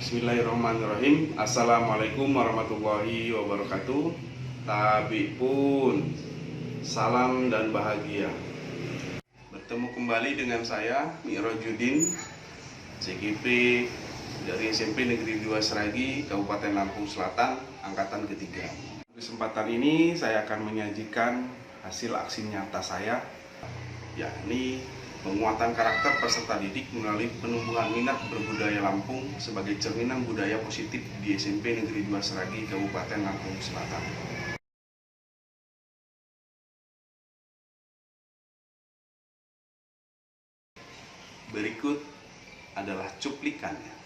Bismillahirrahmanirrahim. Assalamualaikum warahmatullahi wabarakatuh. Tabi pun salam dan bahagia. Bertemu kembali dengan saya Mi'rajuddin, CGP dari SMP Negeri 2 Seragi, Kabupaten Lampung Selatan, angkatan ketiga. Kesempatan ini saya akan menyajikan hasil aksi nyata saya, yakni penguatan karakter peserta didik melalui penumbuhan minat berbudaya Lampung sebagai cerminan budaya positif di SMP Negeri 2 Seragi, Kabupaten Lampung Selatan. Berikut adalah cuplikannya.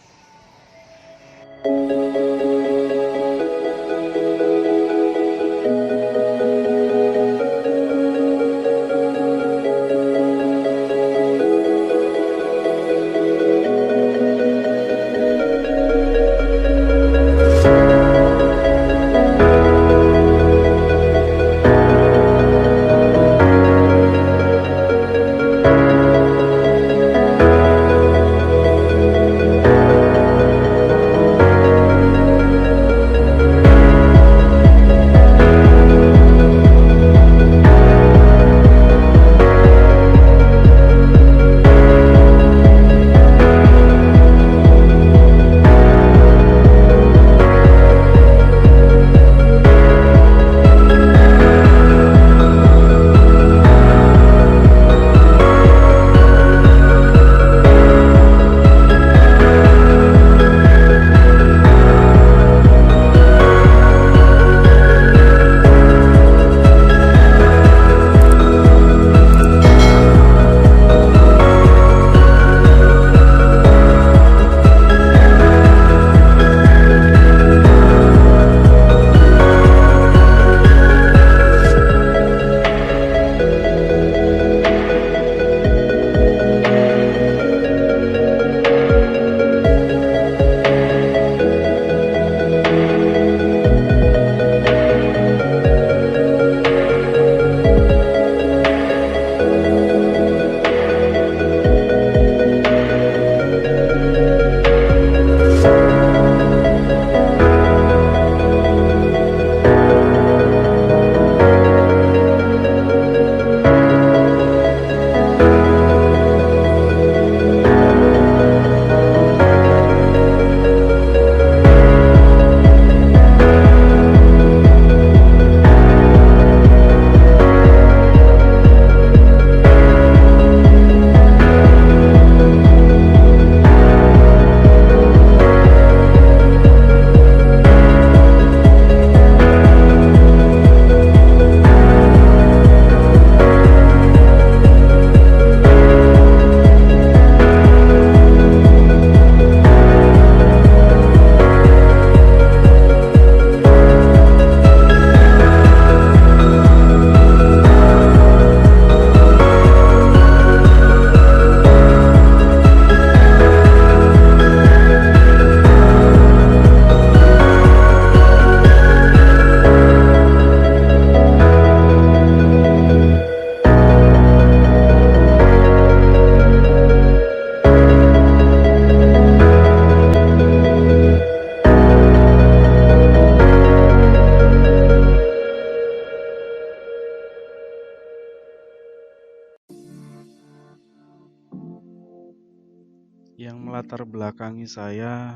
Yang melatar belakangi saya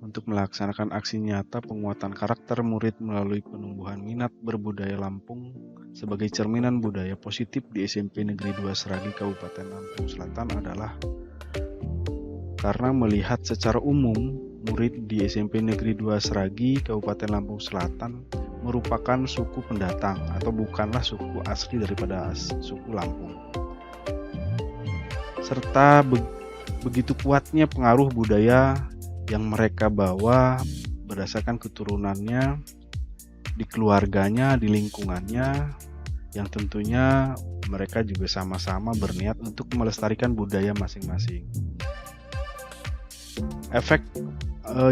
untuk melaksanakan aksi nyata penguatan karakter murid melalui penumbuhan minat berbudaya Lampung sebagai cerminan budaya positif di SMP Negeri 2 Seragi, Kabupaten Lampung Selatan adalah karena melihat secara umum murid di SMP Negeri 2 Seragi, Kabupaten Lampung Selatan merupakan suku pendatang atau bukanlah suku asli daripada suku Lampung, serta begitu kuatnya pengaruh budaya yang mereka bawa berdasarkan keturunannya, di keluarganya, di lingkungannya, yang tentunya mereka juga sama-sama berniat untuk melestarikan budaya masing-masing. Efek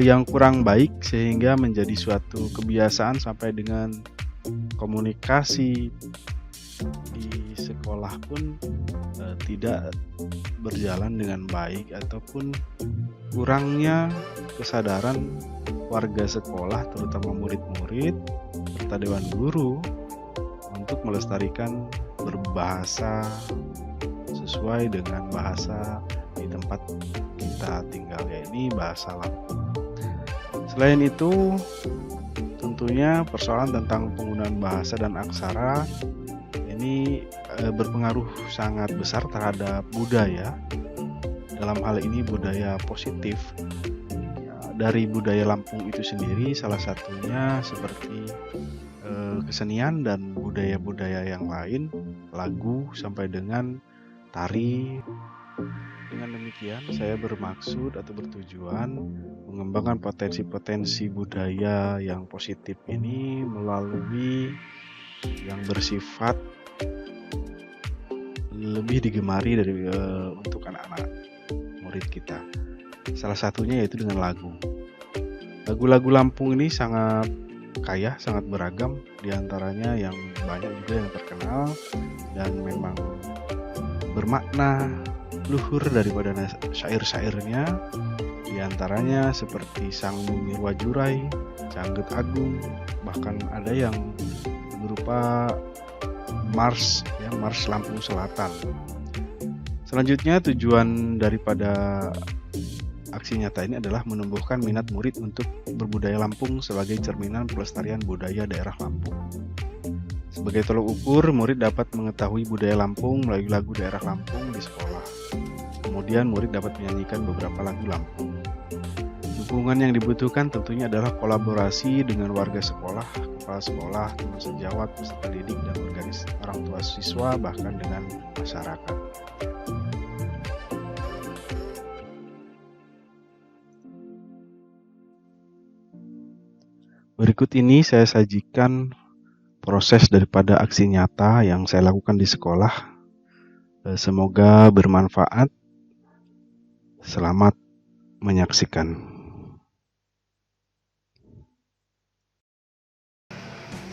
yang kurang baik sehingga menjadi suatu kebiasaan sampai dengan komunikasi di sekolah pun tidak berjalan dengan baik, ataupun kurangnya kesadaran warga sekolah, terutama murid-murid serta dewan guru, untuk melestarikan berbahasa sesuai dengan bahasa di tempat kita tinggal, yaitu bahasa Lampung. Selain itu, tentunya persoalan tentang penggunaan bahasa dan aksara ini berpengaruh sangat besar terhadap budaya. Dalam hal ini budaya positif. Dari budaya Lampung itu sendiri, salah satunya seperti kesenian dan budaya-budaya yang lain, lagu sampai dengan tari. Dengan demikian, saya bermaksud atau bertujuan mengembangkan potensi-potensi budaya yang positif ini melalui yang bersifat lebih digemari untuk anak-anak murid kita. Salah satunya yaitu dengan lagu. Lagu-lagu Lampung ini sangat kaya, sangat beragam. Di antaranya yang banyak juga yang terkenal dan memang bermakna luhur daripada syair-syairnya. Di antaranya seperti Sang Mumir Wajurai, Canggut Agung, bahkan ada yang berupa Mars Lampung Selatan. Selanjutnya, tujuan daripada aksi nyata ini adalah menumbuhkan minat murid untuk berbudaya Lampung sebagai cerminan pelestarian budaya daerah Lampung. Sebagai tolok ukur, murid dapat mengetahui budaya Lampung melalui lagu daerah Lampung di sekolah. Kemudian murid dapat menyanyikan beberapa lagu Lampung. Dukungan yang dibutuhkan tentunya adalah kolaborasi dengan warga sekolah, kepala sekolah, teman sejawat, peserta didik, dan organisasi orang tua siswa, bahkan dengan masyarakat. Berikut ini saya sajikan proses daripada aksi nyata yang saya lakukan di sekolah. Semoga bermanfaat. Selamat menyaksikan.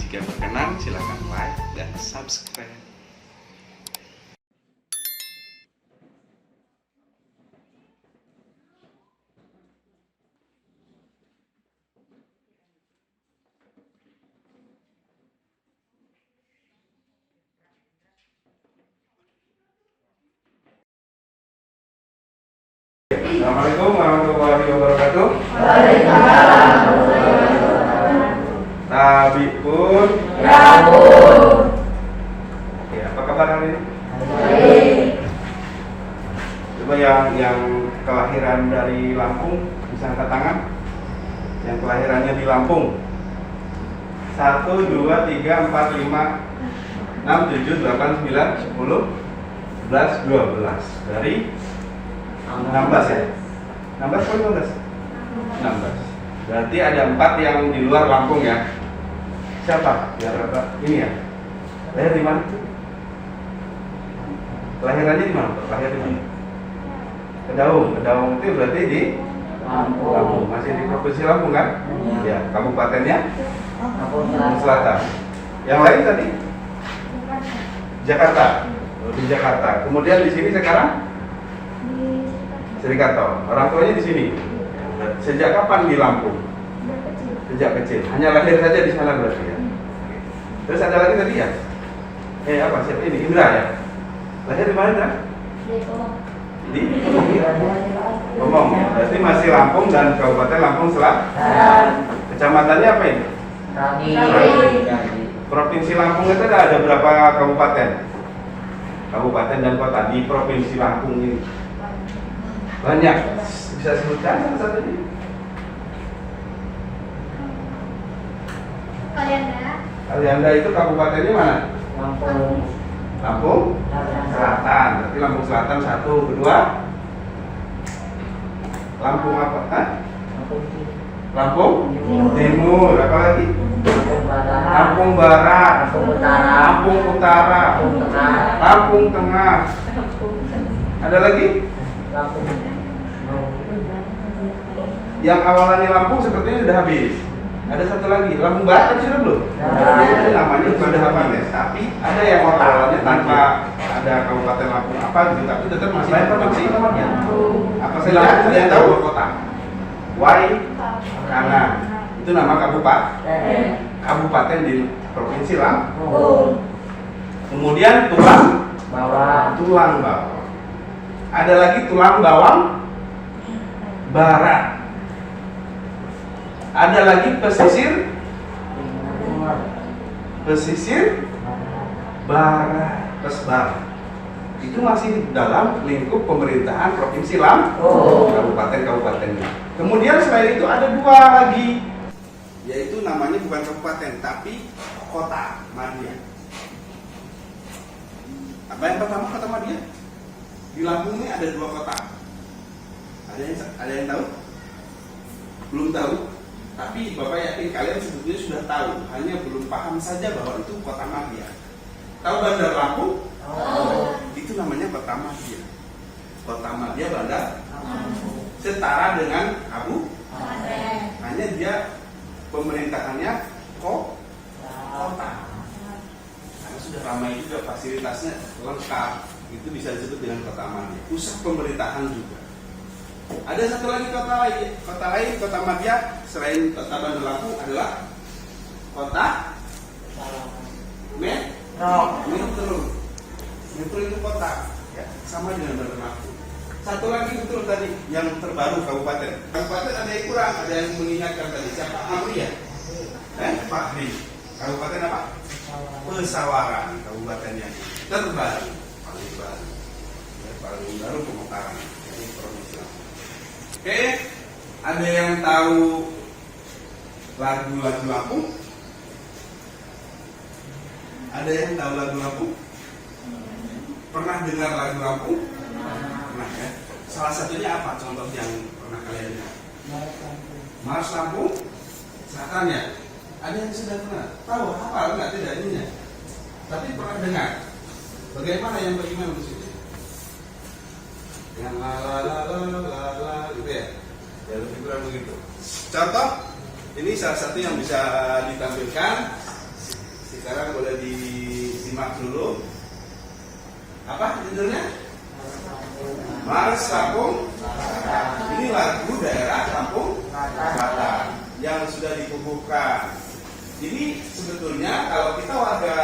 Jika berkenan, silakan like dan subscribe. Assalamualaikum warahmatullahi wabarakatuh. Tabi pun. Oke, apa kabar hari ini? Baik. Coba yang kelahiran dari Lampung bisa angkat tangan. Yang kelahirannya di Lampung. 1, 2, 3, 4, 5, 6, 7, 8, 9, 10, 11, 12. Dari 16 ya? 16 atau 15? 16. Berarti ada 4 yang di luar Lampung ya? Siapa? Biar apa? Ini ya? Lahir di mana? Kelahirannya di mana? Lahir di mana? Kedaung. Kedaung itu berarti di Lampung. Masih di Provinsi Lampung kan? Ya. Kabupatennya? Lampung Selatan. Yang lain tadi? Jakarta. Di Jakarta. Kemudian di sini sekarang? Srikanto. Orang tuanya di sini. Sejak kapan di Lampung? Sejak kecil. Hanya lahir saja di sana berarti ya. Terus ada lagi tadi ya? Apa? Siapa ini? Indra ya? Lahir di mana Indra? Di Omong. Berarti masih Lampung dan Kabupaten Lampung Selatan. Kecamatannya apa ini? Provinsi Lampung itu ada berapa kabupaten? Kabupaten dan kota di Provinsi Lampung ini. Banyak. Bisa sebutkan satu-satunya? Kalianda itu kabupatennya mana? Lampung Selatan. Berarti Lampung Selatan 1, kedua Lampung apa? Lampung Timur. Apa lagi? Lampung Barat. Lampung Utara. Lampung Tengah. Ada lagi? Yang awalannya Lampung sepertinya sudah habis. Ada satu lagi, Lampung Barat tadi sudah belum? Itu namanya bukan kabupaten, tapi ada yang awalnya tanpa ada kabupaten Lampung apa gitu, tapi tetap masih provinsi. Apa saja? Ada yang tahu kota? Kanan. Itu nama kabupaten di provinsi Lampung. Kemudian tulang bawang. Ada lagi tulang bawang barat. Ada lagi pesisir barat, pesbar. Itu masih dalam lingkup pemerintahan provinsi Lampung, kabupaten-kabupatennya. Kemudian selain itu ada dua lagi, yaitu namanya bukan kabupaten tapi kota Madia. Apa yang pertama kota Madia? Di Lampung ini ada dua kota. Ada yang tahu? Belum tahu. Tapi Bapak yakin kalian sebetulnya sudah tahu, hanya belum paham saja bahwa itu kota Madia. Tahu Bandar Lampung? Itu namanya kota Madia. Kota Madia Bandar setara dengan kabupaten. Hanya dia pemerintahannya kota. Karena sudah ramai juga, fasilitasnya lengkap. Itu bisa disebut dengan kota Madia. Pusat pemerintahan juga. Ada satu lagi kota Madia selain kota Bandar Lampung adalah kota Metro. Metro itu kota, ya, sama dengan Bandar Lampung. Satu lagi betul tadi yang terbaru kabupaten. Kabupaten ada yang kurang, ada yang mengingatkan tadi siapa? Amri ya? Pak Amri. Kabupaten apa? Pesawaran, kabupatennya terbaru, paling baru. Ya, paling baru pemekaran. Jadi provinsi Lampung. Oke, ada yang tahu lagu-lagu Lampung? Ada yang tahu lagu Lampung? Pernah dengar lagu Lampung? Pernah ya? Salah satunya apa contoh yang pernah kalian dengar? Mars Lampung Selatan ya? Ada yang sudah pernah? Tahu apa? Enggak, tidak ininya. Tapi pernah dengar. Bagaimana musiknya? Yang la gitu ya? Ya lebih kurang begitu. Contoh, ini salah satu yang bisa ditampilkan. Sekarang boleh disimak dulu. Apa judulnya? Mars Lampung. Ini lagu daerah Lampung Selatan yang sudah dikukuhkan. Ini sebetulnya kalau kita warga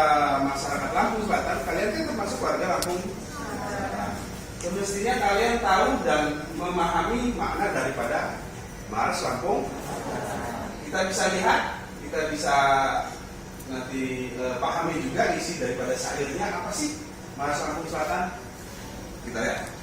masyarakat Lampung Selatan, kalian kan termasuk warga Lampung. Semestinya kalian tahu dan memahami makna daripada Mars Lampung. Kita bisa lihat, kita bisa nanti pahami juga isi daripada syairnya apa sih Mars Lampung Selatan. Kita lihat.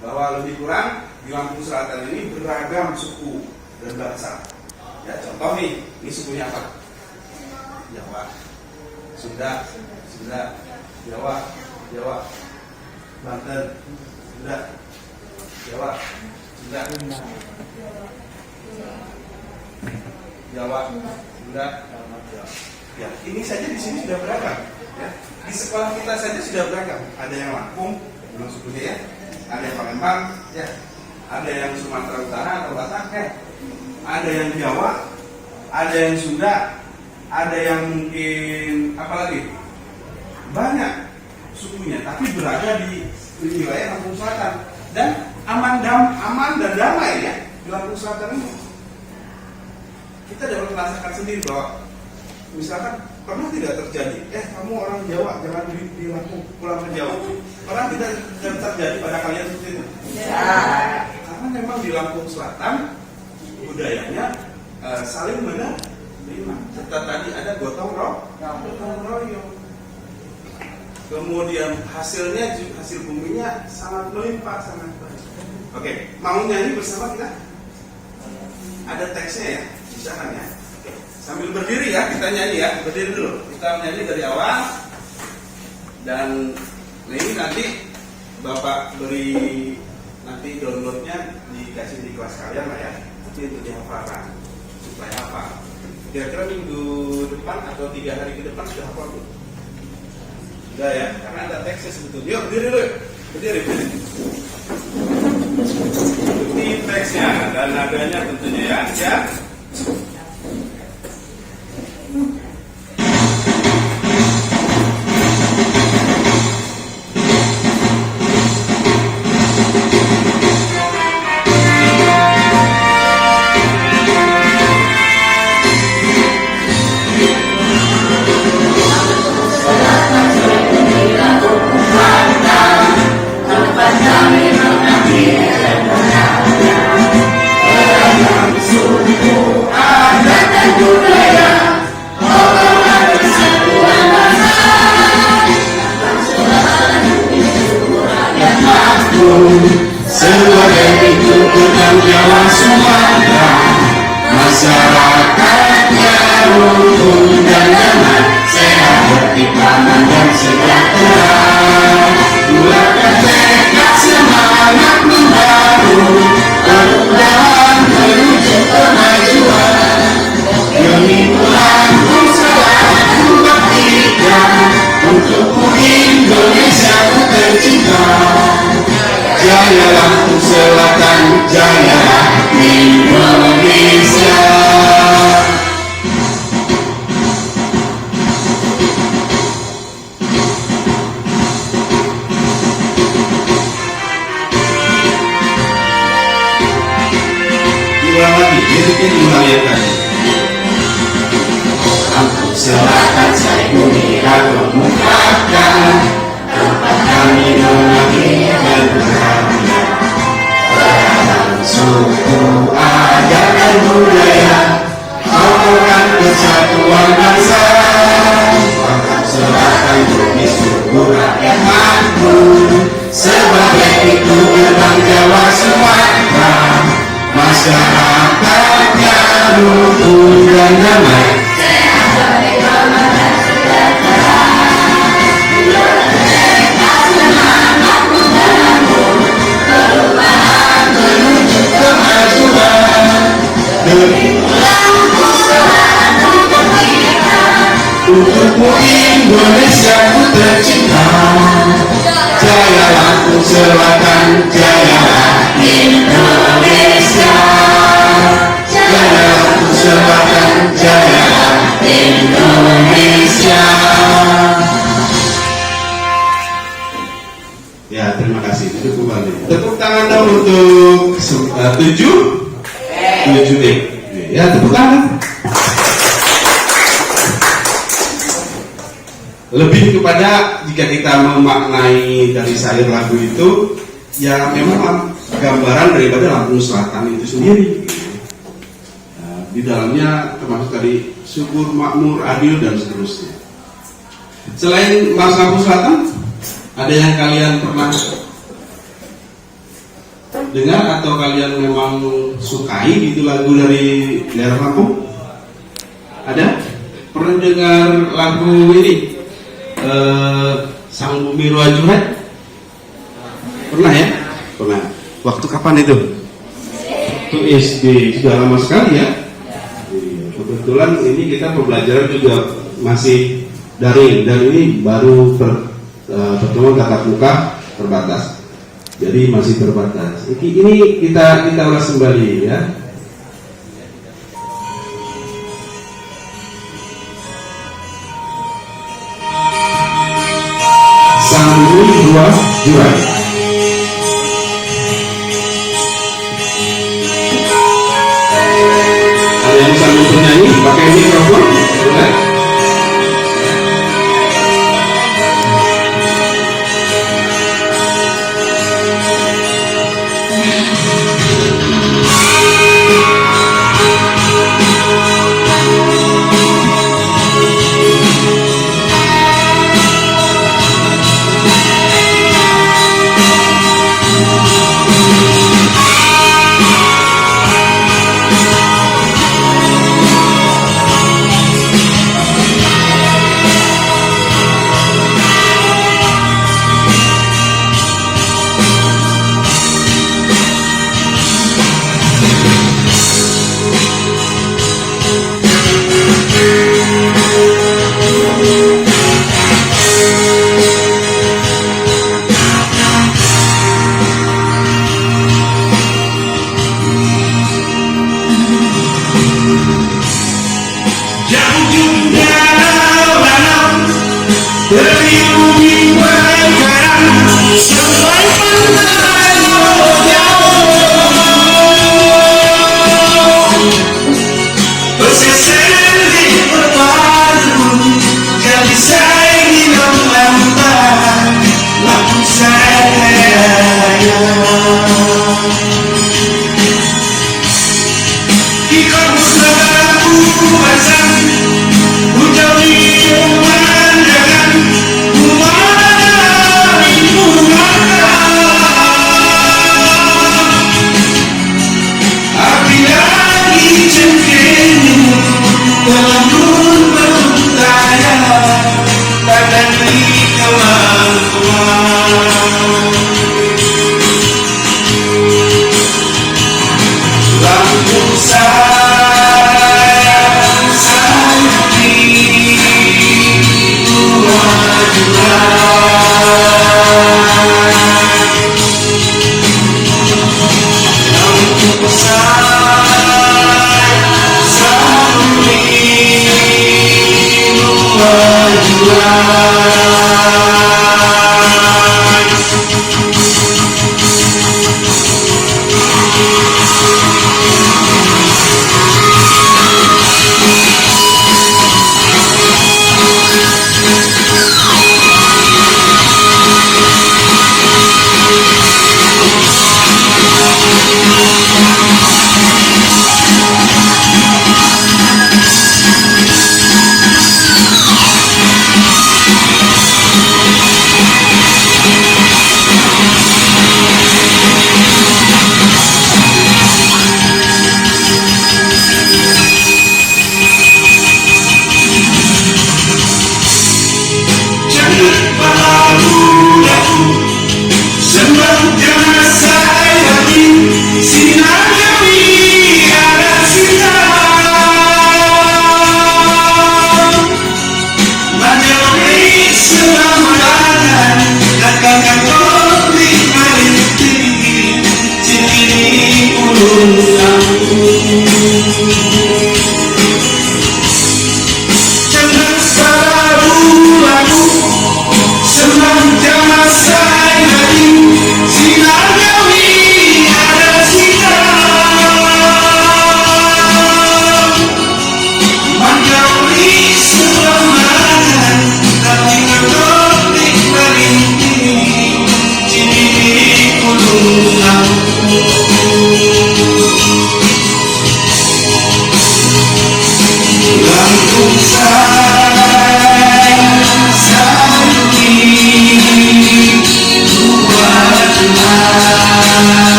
bahwa lebih kurang di Lampung Selatan ini beragam suku dan bangsa. Ya, contoh nih, ini sukunya apa? Jawa. Sunda, Sunda. Jawa, Jawa. Banten, Sunda. Jawa, Sunda. Jawa, Sunda. Ya, ini saja di sini sudah beragam. Ya. Di sekolah kita saja sudah beragam. Ada yang Lampung, belum sukunya ya. Ada yang Palembang, ya. Ada yang Sumatera Utara atau Batak, ada yang Jawa, ada yang Sunda, ada yang mungkin apa lagi? Banyak sukunya, tapi berada di wilayah Lampung Selatan dan aman dan damai ya di Lampung Selatan ini. Kita dapat merasakan sendiri bahwa misalkan pernah tidak terjadi, kamu orang Jawa jangan di Lampung pulang ke Jawa. Pernah tidak terjadi pada kalian seperti itu? Ya. Karena memang di Lampung Selatan budayanya saling menerima. Serta tadi ada gotong royong. Kemudian hasil buminya sangat melimpah, sangat baik. Oke, mau nyanyi bersama kita? Ada teksnya ya, bisa kan ya? Oke. Sambil berdiri ya, kita nyanyi ya. Berdiri dulu. Kita nyanyi dari awal. Dan ini nanti Bapak beri nanti downloadnya dikasih di kelas kalian lah ya. Nanti untuk dihafalkan supaya apa? Kira-kira minggu depan atau 3 hari ke depan sudah hafal tuh? Sudah ya, karena ada teksnya sebetulnya. Yuk berdiri dulu, berdiri. Ikuti teksnya dan nadanya tentunya ya. Sebagai itu Pulau Jawa Sumatera, masyarakatnya rukun dan damai, sehat bertipangan dan sejahtera. Buatkan tekad semangat membaru, perubahan menuju kemajuan. Demi Lampung selalu berbaktikan, untukmu Indonesia ku tercinta. Jaya Lampung Selatan, jaya Indonesia. Diulang lagi, diulang yang tadi. Lampung Selatan saya gembira kemukakan, tempat kami mengabdi dan berkarya. Beragam suku, adat dan budaya, kokohkan persatuan bangsa. Lampung Selatan bumi subur rakyat makmur, sebagai itu gerbang Jawa Sumatera, masyarakatnya rukun dan damai. Untukmu Indonesia ku tercinta. Jaya Lampung Selatan, jaya Indonesia. Jaya Lampung Selatan, jaya Indonesia. Ya, terima kasih. Duduk kembali. Tepuk tangan dong untuk 7D. Ya, tepuk tangan. Lebih kepada jika kita memaknai dari syair lagu itu, ya memang gambaran daripada Lampung Selatan itu sendiri. Nah, di dalamnya termasuk tadi subur, makmur, adil dan seterusnya. Selain Mas Lampung Selatan, ada yang kalian pernah dengar atau kalian memang sukai gitu lagu dari daerah Lampung? Ada? Pernah dengar lagu ini Sang Bumi Ruajuran? Pernah ya? Pernah. Waktu kapan itu? Waktu SD. Sudah lama sekali ya? Iya. Kebetulan ini kita pembelajaran juga masih daring, dan ini baru pertemuan tatap muka terbatas. Jadi masih terbatas. Ini kita ulas kembali ya. Sang Bumi Ruajuran. Ada yang sambil bernyanyi pakai mikrofon? Boleh? Sayang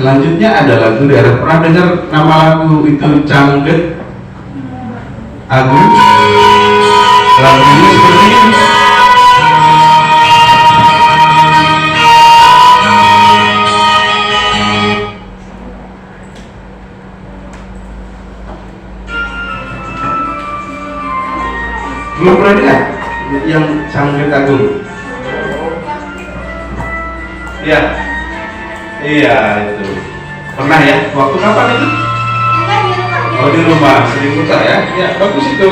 Selanjutnya ada lagu daerah. Pernah dengar nama lagu itu Cangget Agung? Lagunya seperti ini. Belum pernah dengar yang Cangget Agung? Iya, iya itu. Pernah ya? Waktu kapan itu? Oh di rumah, sering putar ya? Ya bagus itu.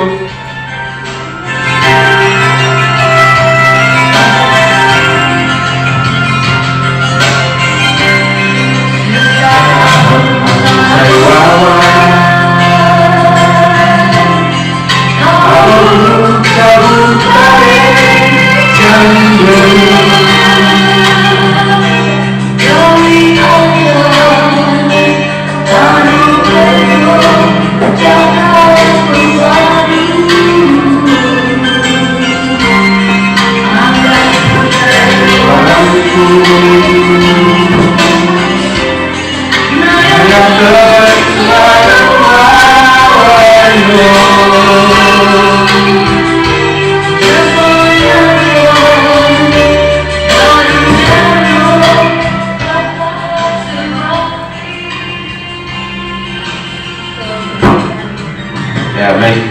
Ya baik,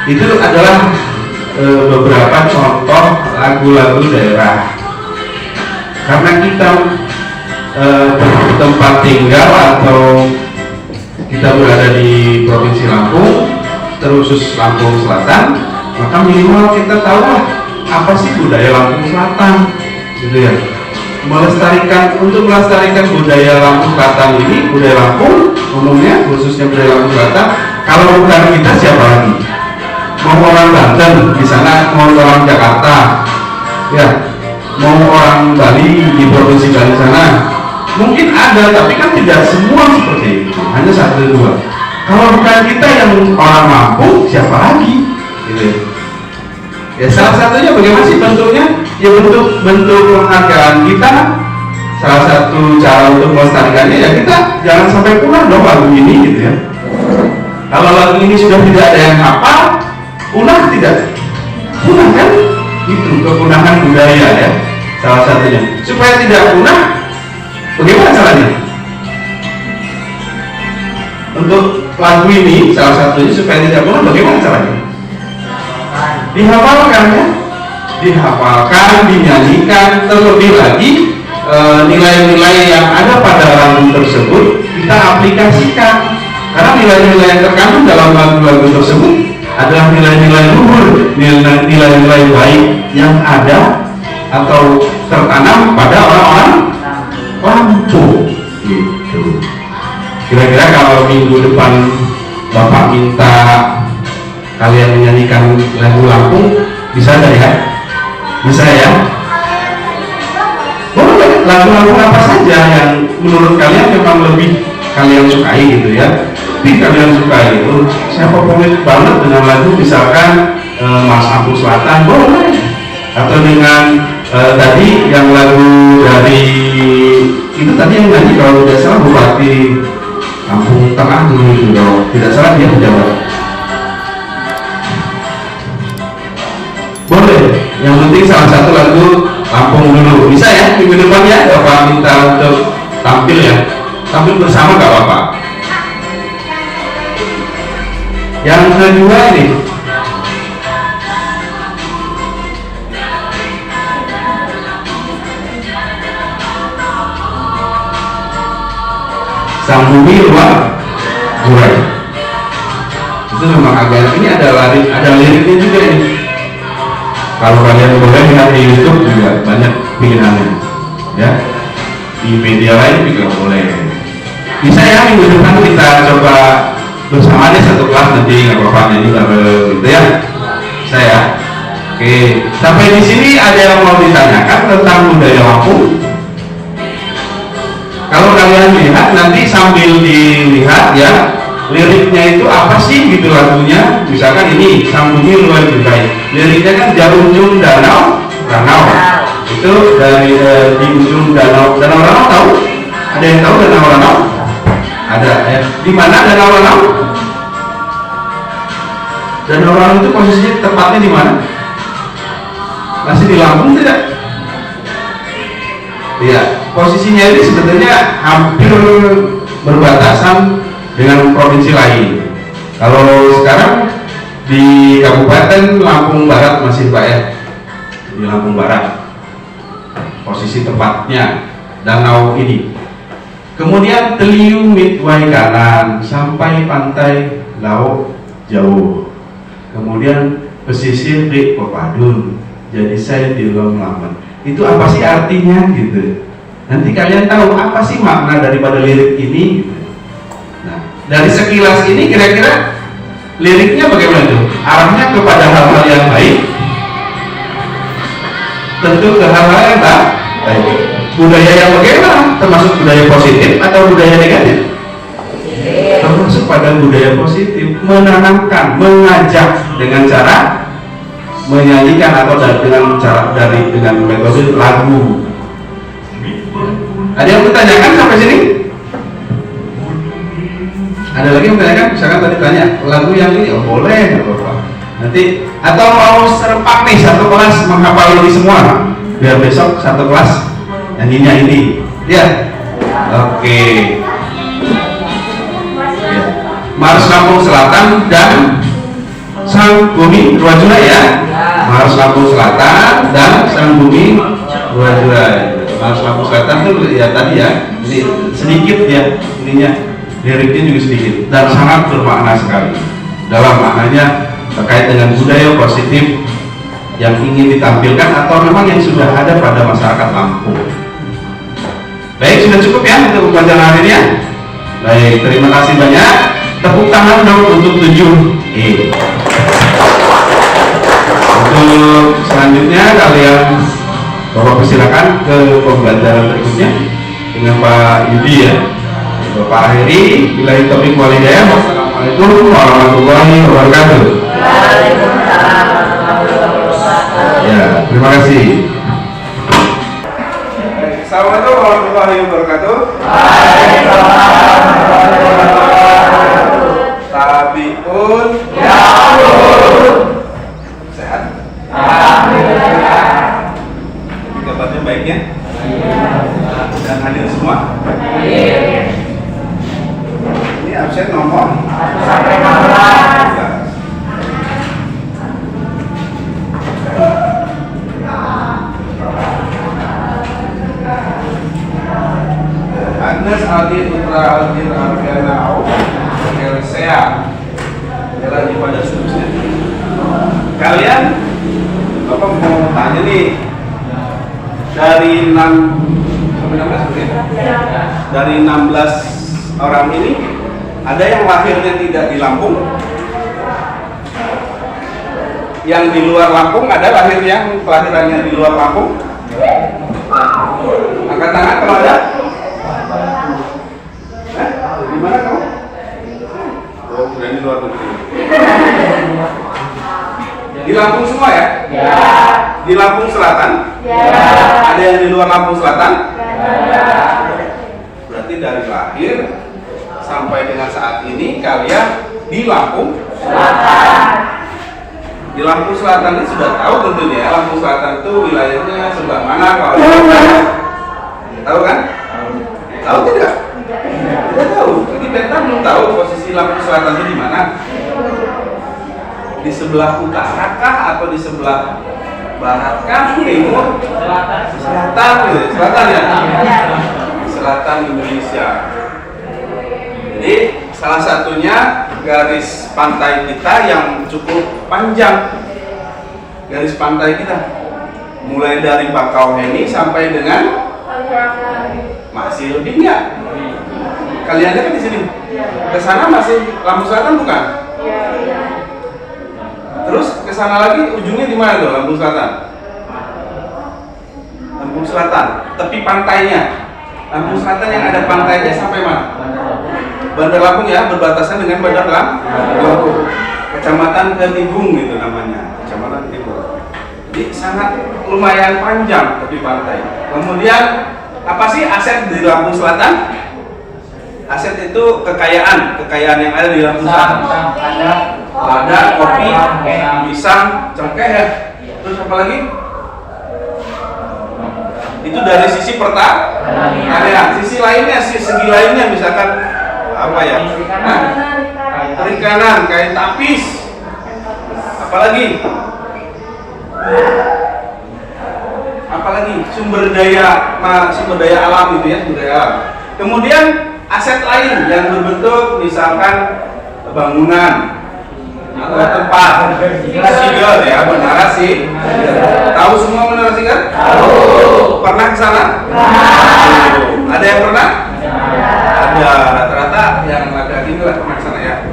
itu adalah beberapa contoh lagu-lagu daerah. Karena kita tempat tinggal atau kita berada di Provinsi Lampung, terusus Lampung Selatan, maka minimal kita tahu apa sih budaya Lampung Selatan, gitu ya. Untuk melestarikan budaya Lampung Selatan ini, budaya Lampung umumnya, khususnya budaya Lampung Selatan, kalau bukan kita siapa lagi? Mau orang Banten di sana, mau orang Jakarta, ya, mau orang Bali di Provinsi Bali sana, mungkin ada, tapi kan tidak semua seperti itu, hanya satu dua. Kalau bukan kita yang orang Lampung, siapa lagi? Gitu. Ya salah satunya bagaimana sih bentuknya? Ya bentuk penghargaan kita. Salah satu cara untuk melestarikannya ya kita jangan sampai punah dong lagu ini, gitu ya. Kalau lagu ini sudah tidak ada yang hafal, punah tidak? Punah kan? Itu kepunahan budaya ya, salah satunya. Supaya tidak punah, bagaimana caranya? Untuk lagu ini, salah satunya supaya tidak punah, bagaimana caranya? Dihafalkan ya? Dihafalkan, dinyanyikan, terlebih lagi nilai-nilai yang ada pada lagu tersebut kita aplikasikan. Karena nilai-nilai yang terkandung dalam lagu-lagu tersebut adalah nilai-nilai luhur, nilai-nilai baik yang ada atau tertanam pada orang-orang Lampung. Gitu. Kira-kira kalau minggu depan Bapak minta kalian menyanyikan lagu Lampung, bisa nggak ya? Bisa ya? Boleh, lagu Lampung apa saja yang menurut kalian memang lebih kalian sukai gitu ya? Kalian suka itu, saya favorit banget dengan lagu misalkan Mas Lampung Selatan, boleh, atau dengan tadi yang lagu dari itu tadi yang nyanyi kalau tidak salah Bupati Lampung Tengah dulu itu, kalau tidak salah dia pejabat. Boleh, yang penting salah satu lagu Lampung dulu, bisa ya minggu depan ya, Bapak minta untuk tampil ya, tampil bersama gak apa-apa. Yang kedua ini Sang Bumi Luar Gurai. Itu memang agak, ini ada liriknya juga ini. Kalau kalian boleh lihat di YouTube juga banyak pilihannya ya, di media lain juga boleh. Bisa ya minggu depan kita coba bersama deh satu kelas, nanti nggak apa-apa nyanyi bareng gitu ya. Saya oke, sampai di sini ada yang mau ditanyakan tentang budaya Lampung? Kalau kalian lihat nanti sambil dilihat ya, liriknya itu apa sih gitu lagunya. Misalkan ini Sang Bumi Luar Gurai, liriknya kan di ujung danau Ranau, itu dari di ujung danau Ranau tahu Ada yang tahu Danau Lanau? Ada ya. Di mana Danau Lanau? Danau Lanau itu posisinya tepatnya di mana? Masih di Lampung tidak? Iya, posisinya ini sebetulnya hampir berbatasan dengan provinsi lain. Kalau sekarang di Kabupaten Lampung Barat masih Pak ya, di Lampung Barat posisi tepatnya danau ini. Kemudian Teliu Midway kanan sampai pantai Laut Jauh, kemudian pesisir di Pepadun, jadi saya di Lampung. Itu apa sih artinya gitu? Nanti kalian tahu apa sih makna daripada lirik ini. Nah, dari sekilas ini kira-kira liriknya bagaimana tuh? Arahnya kepada hal-hal yang baik, tentu ke hal-hal yang baik. Budaya yang bagaimana? Termasuk budaya positif atau budaya negatif? Termasuk pada budaya positif, menanamkan, mengajak dengan cara menyanyikan atau dengan metode lagu. Ada yang bertanyakan sampai sini? Ada lagi yang bertanyakan? Misalkan tadi tanya lagu yang ini, oh boleh, apa-apa. Nanti atau mau serempak nih satu kelas menghafal ini semua, biar besok satu kelas nyanyinya ini, ya. Oke. Ya. Mars Lampung Selatan dan Sang Bumi Ruajura ya. Mars Lampung Selatan dan Sang Bumi Ruajura. Mars Lampung Selatan itu ya tadi ya, ini sedikit ya ininya, liriknya juga sedikit dan sangat bermakna sekali dalam maknanya terkait dengan budaya positif yang ingin ditampilkan atau memang yang sudah ada pada masyarakat Lampung. Baik, sudah cukup ya untuk pembelajaran hari ini ya. Baik, terima kasih banyak. Tepuk tangan dong untuk 7E. Untuk selanjutnya kalian Bapak persilakan ke pembelajaran berikutnya dengan Pak Yudi ya. Bapak akhiri, billahi taufiq wal hidayah. Wassalamualaikum warahmatullahi wabarakatuh. Ya, terima kasih. Assalamualaikum warahmatullahi wabarakatuh. Tabiun sehat. Kabarnya baik ya? Dan hadir semua? Ini absen nomor? Agnes Aldi Putra Aldin Arfiana Au Elsea lagi pada seterusnya. Kalian Bapak mau tanya nih, dari 6 sampai 16 ya? Dari 16 orang ini ada yang lahirnya tidak di Lampung, yang di luar Lampung ada lahir yang kelahirannya di luar Lampung. Angkat tangan kalau ada. Di mana kamu? Oh, sudah di luar negeri. Di Lampung semua ya? Ya. Di Lampung Selatan? Ya. Ada yang di luar Lampung Selatan? Ya. Berarti dari lahir sampai dengan saat ini kalian di Lampung Selatan. Di Lampung Selatan ini sudah tahu tentunya ya, Lampung Selatan itu wilayahnya sebelah mana kalau tahu kan? Tahu tidak? Tidak tahu. Jadi Beta belum tahu posisi Lampung Selatan itu di mana. Di sebelah utara kah atau di sebelah barat kah, timur, selatan gitu. Selatan ya? Selatan Indonesia. Jadi salah satunya garis pantai kita yang cukup panjang. Garis pantai kita mulai dari Bakauheni sampai dengan masih lebih nggak? Kalian kan di sini. Ke sana masih Lampung Selatan bukan? Terus ke sana lagi ujungnya di mana tuh Lampung Selatan? Lampung Selatan, tepi pantainya. Lampung Selatan yang ada pantainya sampai mana? Bandar Lampung ya, berbatasan dengan Bandar Lampung. Kecamatan Ketibung gitu namanya, Kecamatan Ketibung. Jadi sangat lumayan panjang tepi pantai. Kemudian Apa sih aset di Lampung Selatan? Aset itu kekayaan yang ada di Lampung Selatan. Lada, kopi, pisang, cengkeh ya. Terus apa lagi? Itu dari sisi pertanian. Sisi lainnya, segi lainnya misalkan apa ya? Perikanan, kain tapis. Apalagi sumber daya alam itu ya, sumber daya alam. Kemudian aset lain yang berbentuk misalkan bangunan atau tempat sigel ya, menara sih. Tahu semua menara sigel? Tahu. Pernah ke sana? Ada yang pernah? Ada. Rata-rata yang laki-laki itu pernah ke sana ya.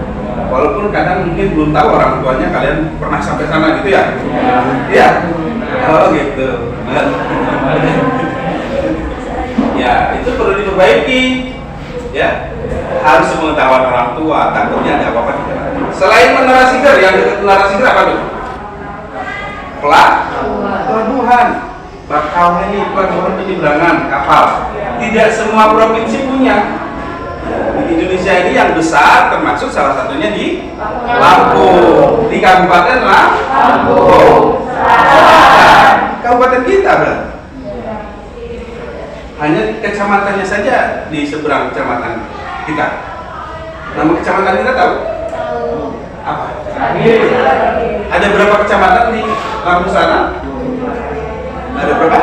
Walaupun kadang mungkin belum tahu orang tuanya kalian pernah sampai sana gitu ya? Iya. Oh gitu. Ya, itu perlu diperbaiki. Ya, harus mengetahui orang tua, takutnya ada apa-apa di sana. Selain menara Siger, yang dekat menara Siger apa tuh? Pelabuhan. Bakauheni, pelabuhan penyeberangan kapal. Tidak semua provinsi punya. Di Indonesia ini yang besar, termasuk salah satunya di Lampung, di Kabupaten Lampung. Kabupaten kita berarti. Hanya kecamatannya saja di seberang kecamatan kita. Nama kecamatan kita tahu? Apa? Ada berapa kecamatan di Lampung sana? Ada berapa?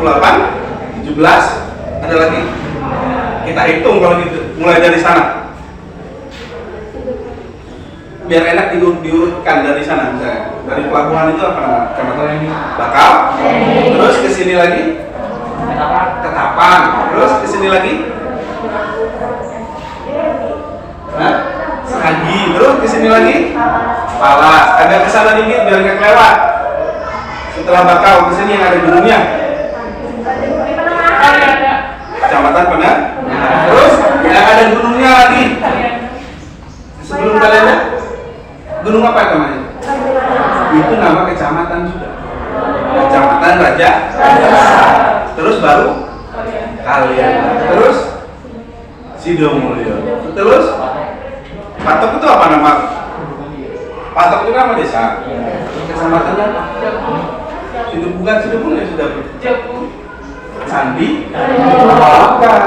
28? 17? Ada lagi? Kita hitung kalau gitu, mulai dari sana. Biar enak diurutkan dari sana misalnya. Dari pelabuhan itu apa nama? Kecamatan ini? Bakau. Terus ke sini lagi? Ketapang. Terus ke sini lagi? Seragi. Terus ke sini lagi? Palas. Agak ke sana dikit biar nggak kelewat. Setelah Bakau ke sini yang ada gunungnya. Kecamatan Penar. Terus yang ada gunungnya lagi. Sebelum kalian ya? Gunung apa namanya? Itu nama kecamatan juga. Kecamatan Raja. Terus baru kalian. Terus Sidomulyo. Terus Patok itu apa nama? Patok itu nama desa. Kecamatannya apa? Bukan Sidomulyo sudah. Candi. Bukan.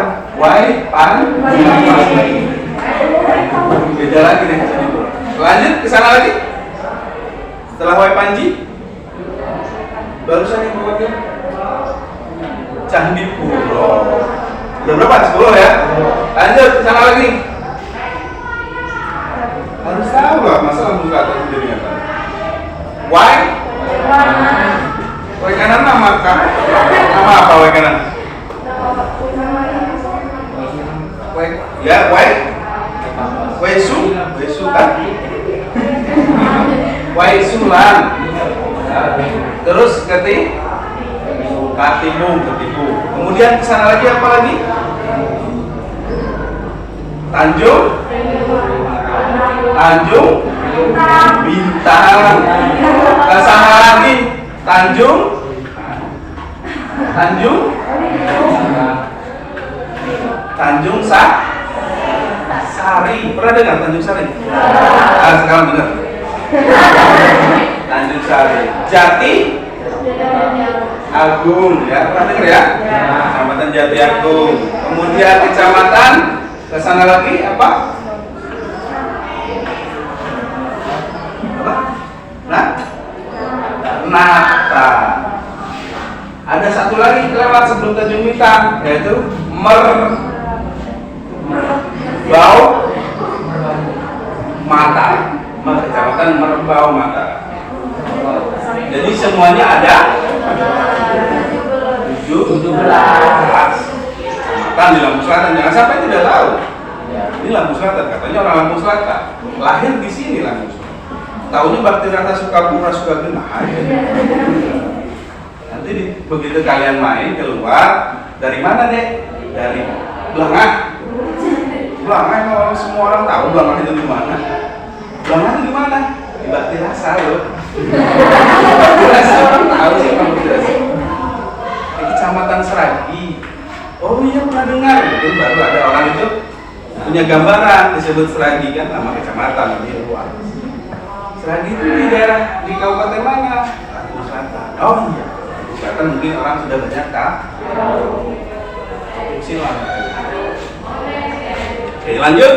Beda lagi deh. Lanjut ke sana lagi. Setelah Wai Panji, barusan yang berwakil Candi Puro. Udah berapa? 10 ya. Lanjut ke sana lagi. Harus tahu lah masalah buka atas sendiri apa. Wai kanan nama kan? Nama apa Wai kanan? Waisu kan? Waisulan. Terus Katimu. Kemudian kesana lagi apa lagi? Tanjung Bintang. Kesana lagi Tanjung Sari. Pernah dengar Tanjung Sari? Sekarang dengar. Tanjung Sari. Jati Agung ya, pernah dengar ya? Kecamatan Jati Agung. Kemudian kecamatan ke sana lagi apa? Nata. Ada satu lagi kelewat sebelum Tanjung Bintang, yaitu Merbau Mata. Kecamatan Merbau Mata. Jadi semuanya ada 17 kecamatan di Lampung Selatan. Jangan sampai tidak tahu. Ini Lampung Selatan, katanya orang Lampung Selatan. Lahir di sini Lampung Selatan. Tahunya Bakti Rata Sukapura Sukagena. Nanti begitu kalian main keluar, dari mana deh? Dari Blangah. Blangah emang semua orang tahu Blangah itu di mana. Blangah itu di mana? Di Bakti Rasa loh. Bakti Rasa orang tahu sih Bakti Rasa. Kecamatan Seragi. Oh iya pernah dengar. Mungkin baru ada orang itu punya gambaran disebut Seragi kan, nama kecamatan lebih luas. Seragi itu di daerah di Kabupaten mana? Lampung Selatan. Oh iya, Lampung Selatan mungkin orang sudah banyak tahu. Silang. Oke, lanjut.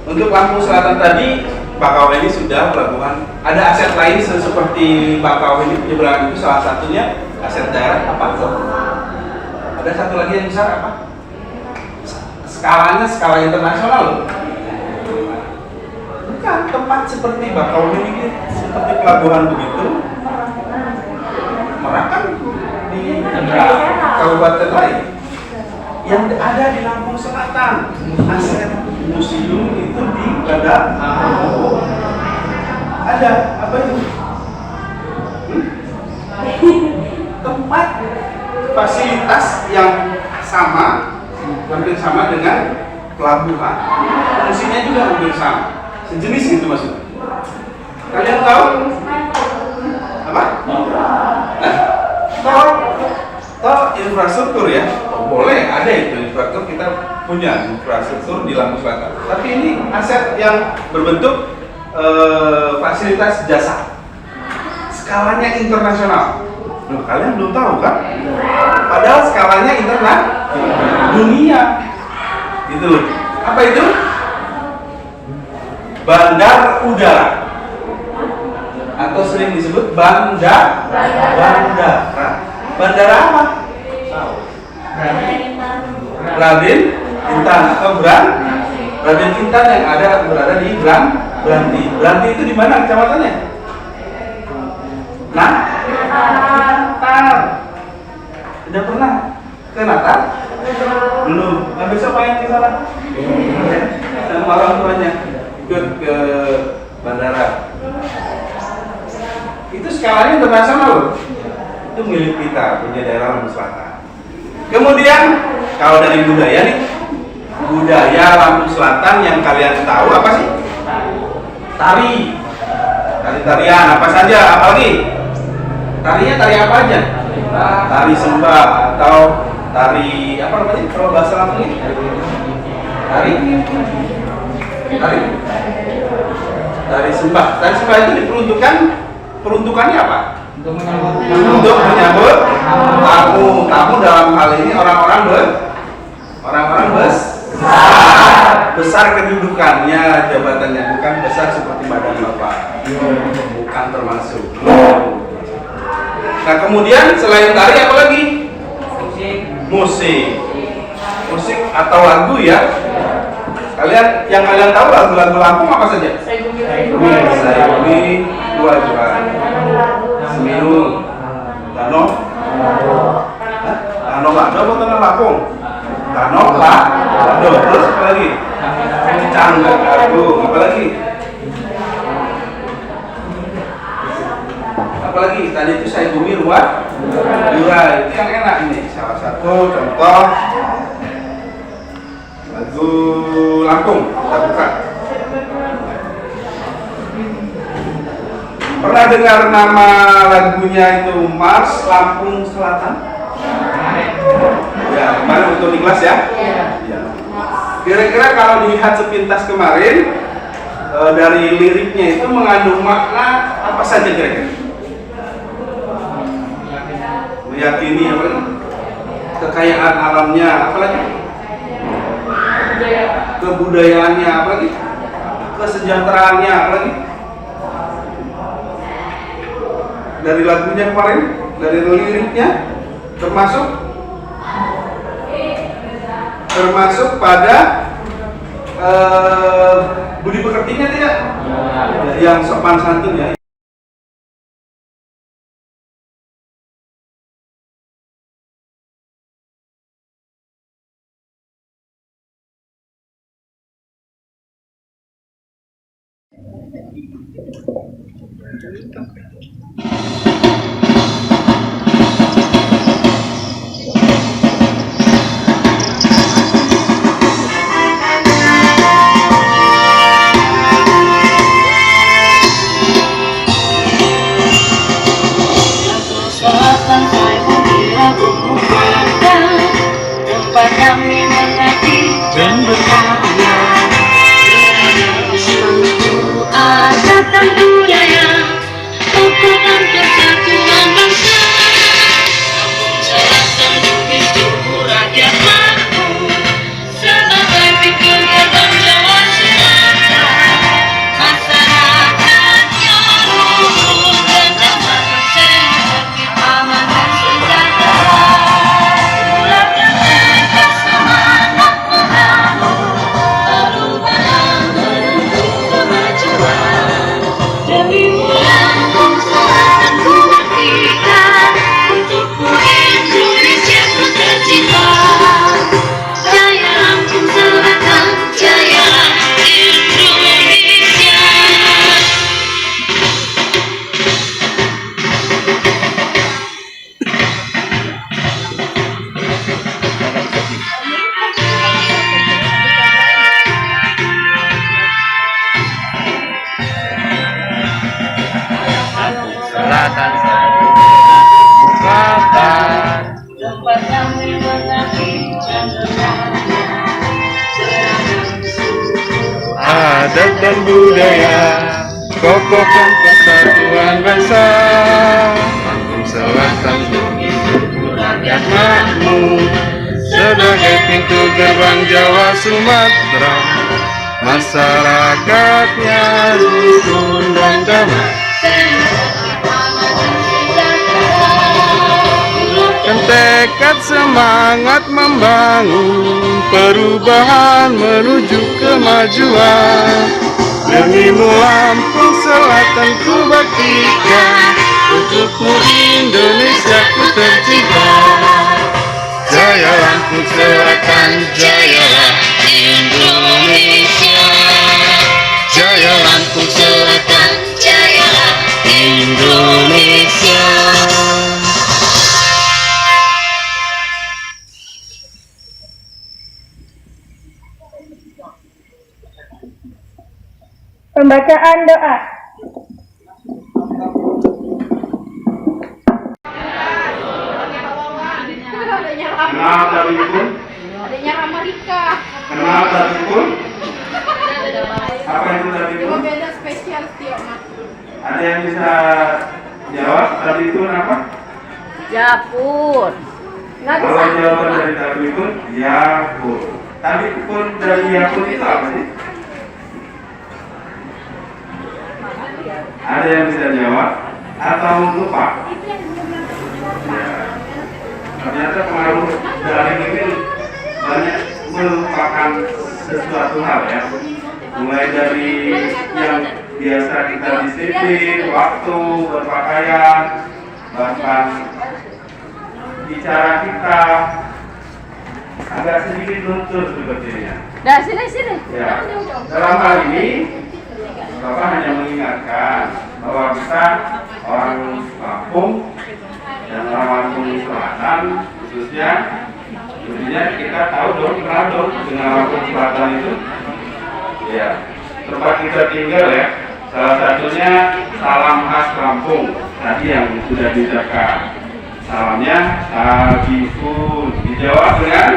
Untuk Lampung Selatan tadi, Bakauheni sudah pelabuhan. Ada aset lain seperti Bakauheni penyeberangan itu salah satunya aset daerah apa? Ada satu lagi yang besar apa? Skalanya skala internasional loh. Bukan tempat seperti Bakauheni ini, seperti pelabuhan begitu. Merak kan di kabupaten lain. Yang ada di Lampung Selatan, aset museum itu di Badak. Ada apa itu? Tempat fasilitas yang sama, hampir sama dengan pelabuhan. Fungsinya juga hampir sama, sejenis itu maksudnya. Kalian tahu apa? Tol infrastruktur ya. Boleh, ada itu infrastruktur, kita punya infrastruktur di Lampung Selatan. Tapi ini aset yang berbentuk fasilitas jasa. Skalanya internasional. Loh, kalian belum tahu kan? Padahal skalanya dunia. Gitu loh. Apa itu? Bandar udara. Atau sering disebut bandara. Bandara apa? Raden Intan atau Raden Intan yang berada di Branti. Branti itu di mana kecamatannya? Natal. Sudah pernah ke Natal? Belum. Nah, besok main ke sana. Sama orang tuanya ikut ke bandara. Itu skalanya internasional loh. Itu milik kita, punya daerah Lampung Selatan. Kemudian kalau dari budaya nih, budaya Lampung Selatan yang kalian tahu apa sih? Tarian apa saja? Apalagi? Tarinya tari apa aja? Tari sembah atau tari apa namanya? Kalau bahasa Lampung ini? Tari sembah. Tari sembah itu peruntukannya apa? Untuk menyambut tamu dalam hal ini orang-orang besar kedudukannya, jabatannya, bukan besar seperti badan bapak, bukan termasuk. Nah kemudian selain tari apa lagi? Musik atau lagu ya. Yang kalian tahu lagu-lagu Lampung apa saja? Sayuri, Dua Juara, Seminu, Dano Lado atau Dano Lampung? Dano Lado. Terus apa lagi? Cangga Agung. Apa lagi? Apalagi tadi itu saya bumi Dua Juara. Itu yang enak ini. Salah satu contoh lagu Lampung. Kita buka. Pernah dengar nama lagunya itu Mars Lampung Selatan? Ya, kemarin untuk di kelas ya? Ya. Kira-kira kalau dilihat sepintas kemarin dari liriknya itu mengandung makna apa saja kira-kira? Meyakini apa lagi? Kekayaan alamnya, apa lagi? Kebudayaannya, apa lagi? Kesejahteraannya, apa lagi? Dari lagunya kemarin, dari liriknya termasuk pada budi pekertinya tidak? Yang sopan santun ya. Selatan saya mengira selatan, selatan. Adat dan budaya, kokohkan persatuan bangsa. Lampung Selatan, rakyat makmur sebagai pintu gerbang Jawa Sumatera. Masyarakatnya rukun dan damai, dan tekad semangat membangun perubahan menuju kemajuan. Demimu Lampung Selatan ku baktikan, untukmu Indonesia ku tercinta. Jaya Lampung Selatan, jayalah Indonesia. Jaya Lampung Selatan, jayalah Indonesia. Pembacaan doa. Kenal Darwikun? Adanya Amerika. Kenal Darwikun? Apa itu Darwikun? Cuma beda spesial tiap mas. Ada yang bisa jawab Darwikun apa? Japur. Nggak Kalau bisa. jawaban dari Darwikun, Yapur. Darwikun dari Yapur itu apa sih? Ada yang bisa jawab atau lupa? Ternyata pengaruh daring ini banyak merupakan sesuatu hal ya. Mulai dari yang biasa kita disiplin, waktu, berpakaian, bahkan bicara kita agak sedikit luntur sepertinya. Dah sini. Ya, dalam hal ini Bapak hanya mengingatkan bahwa kita orang Lampung dan orang Lampung Selatan khususnya kita tahu dong, kenal dong dengan Lampung Selatan itu. Ya, tempat kita tinggal ya. Salah satunya salam khas Lampung tadi yang sudah diucapkan. Salamnya Sabipun. Dijawab dengan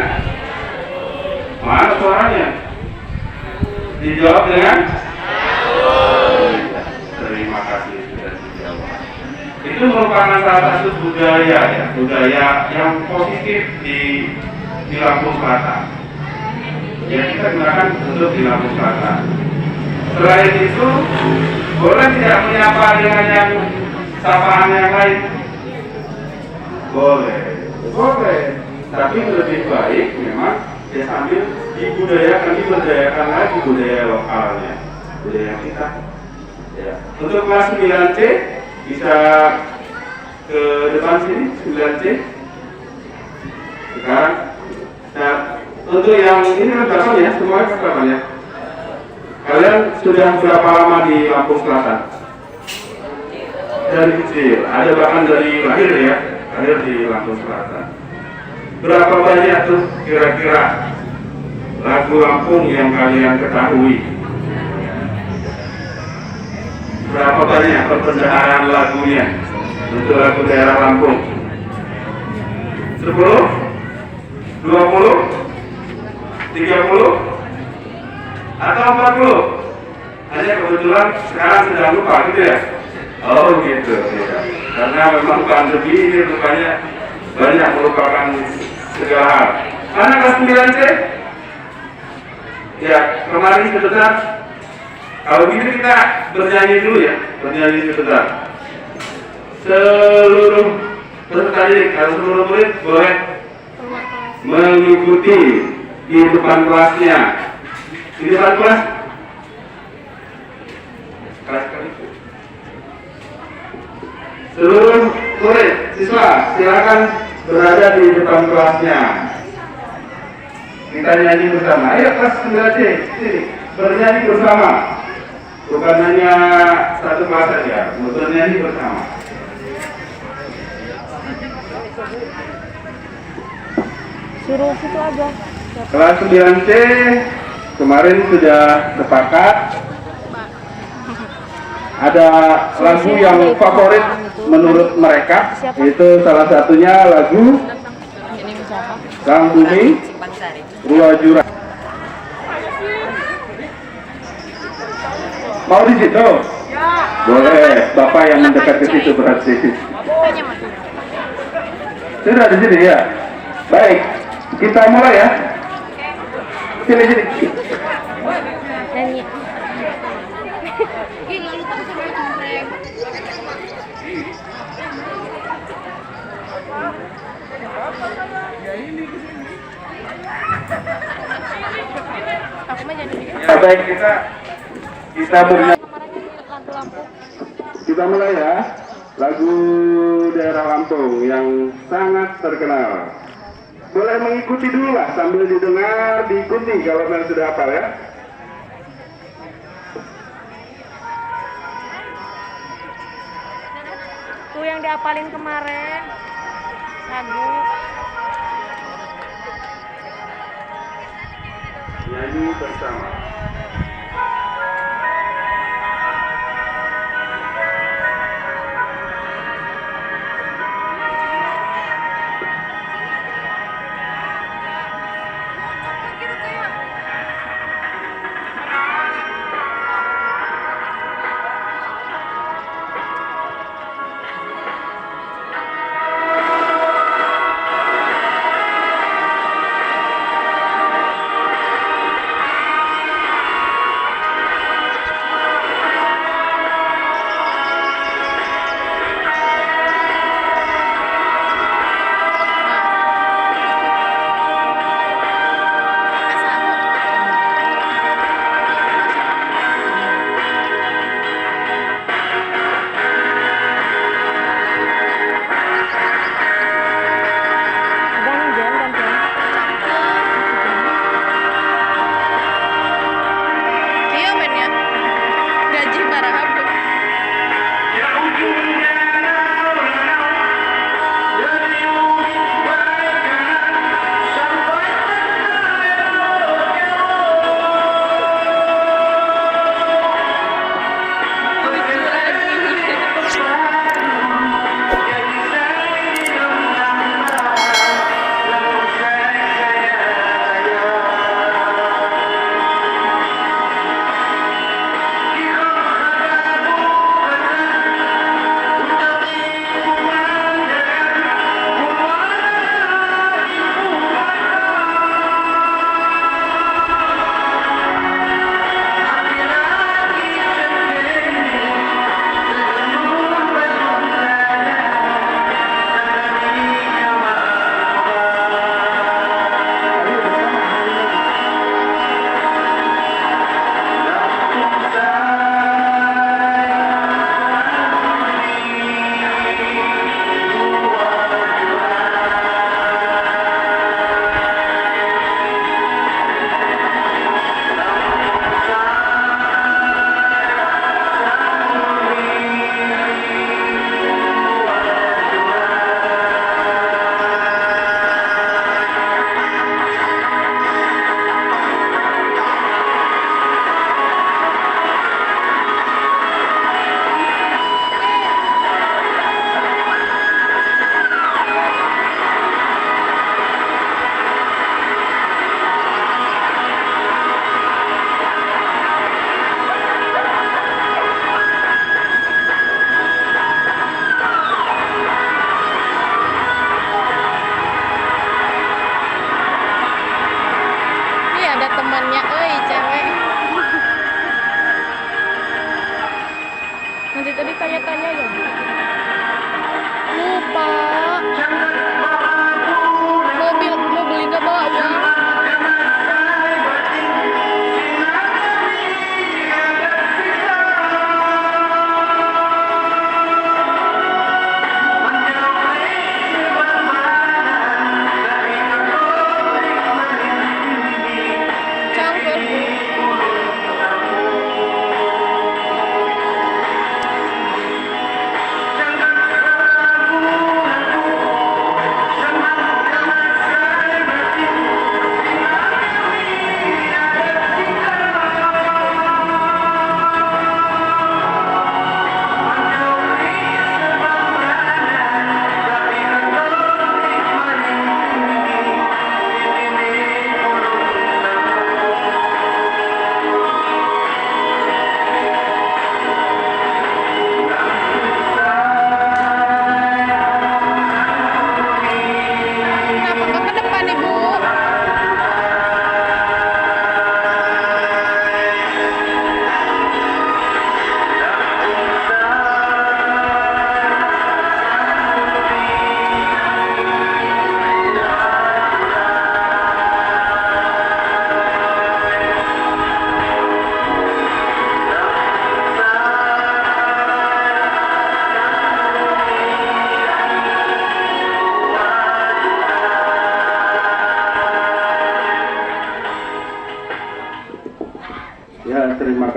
mana suaranya? Dijawab dengan terima kasih sudah dijawab. Itu merupakan salah satu budaya ya, budaya yang positif di Lampung Selatan. Ya kita gunakan untuk di Lampung Selatan. Selain itu, boleh tidak menyapa dengan yang sapaan yang lain? Boleh. Tapi lebih baik memang ya sambil dibudayakan lagi budaya lokalnya, budaya kita. Ya. Untuk kelas 9C bisa ke depan sini 9C. Sekarang, nah, untuk yang ini kan berapa ya? Semuanya berapa ya? Kalian sudah berapa lama di Lampung Selatan? Dari kecil, ada bahkan dari lahir ya, lahir di Lampung Selatan. Berapa banyak tuh kira-kira lagu Lampung yang kalian ketahui? Berapa banyak perbendaharaan lagunya untuk lagu daerah Lampung? 10? 20? 30? Atau 40? Hanya kebetulan sekarang sedang lupa gitu ya? Oh gitu ya. Karena memang pandemi ini rupanya banyak merupakan segala hal. Mana kelas 9C? Ya, kemarin sebentar. Kalau gitu kita bernyanyi dulu ya, bernyanyi sebentar. Seluruh peserta didik, kalau seluruh murid boleh mengikuti di depan kelasnya. Di depan kelas, kelas kali. Seluruh murid, siswa, silakan berada di depan kelasnya. Kita nyanyi bersama. Ayo kelas 9C, sini bernyanyi bersama. Bukan hanya satu kelas saja, bernyanyi bersama. Suruh situ aja. Kelas 9C kemarin sudah sepakat ada lagu yang favorit menurut mereka, yaitu salah satunya lagu Kang Bumi Rua Jura. Mau di situ? Boleh, Bapak yang mendekat ke situ berarti. Sudah di sini ya. Baik, kita mulai ya. Sini sini. Nyanyi. Ya, baik, kita bernyanyi. Kita mulai ya. Lagu daerah Lampung yang sangat terkenal. Boleh mengikuti dulu lah sambil didengar, diikuti kalau memang sudah hafal ya. Tuh yang diapalin kemarin. Lagu. Nyanyi bersama.